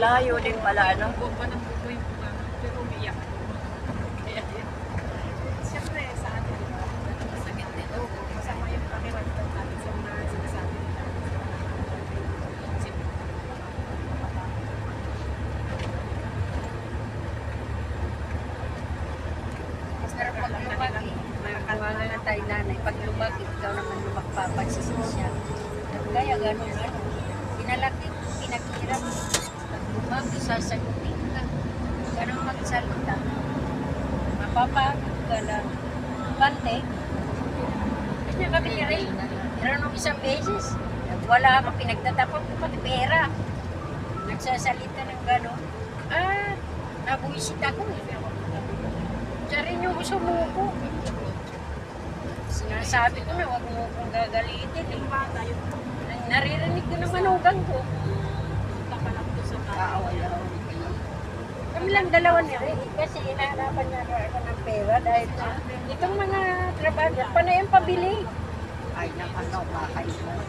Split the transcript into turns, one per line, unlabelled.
Layo din pala, ano?
Bomba ng buko yung pero umiyak. Kaya siyempre sa atin, masakit din. Masama yung pakiramdam natin sa mga sinasabi nila.
Masarap pag lumaki. Makakalala na tayo nanay. Pag lumaki, ikaw naman lumagpapansin siya. Kaya gano'n. Pinalaki, pinaghirap. Pag lumaki, sasagutin ka. Gano'n magsalita. Mapapagod ka lang. Bante. Kasi niya kami ni Ray. Pero nung isang beses, wala ako pinagtatapon ko pati pera. Nagsasalita ng gano'n. Nabuisit ako eh. Siya rin yung sumuko. Sinasabi ko na huwag mo kong gagalitin eh. Naririnig ko ng manugang ko. Kami lang dalawa ni Ray. Kasi inaharapan niya ako ng pera dahil sa itong mga trabaho. Panay ang pabili.
Ay, nakano, makailan.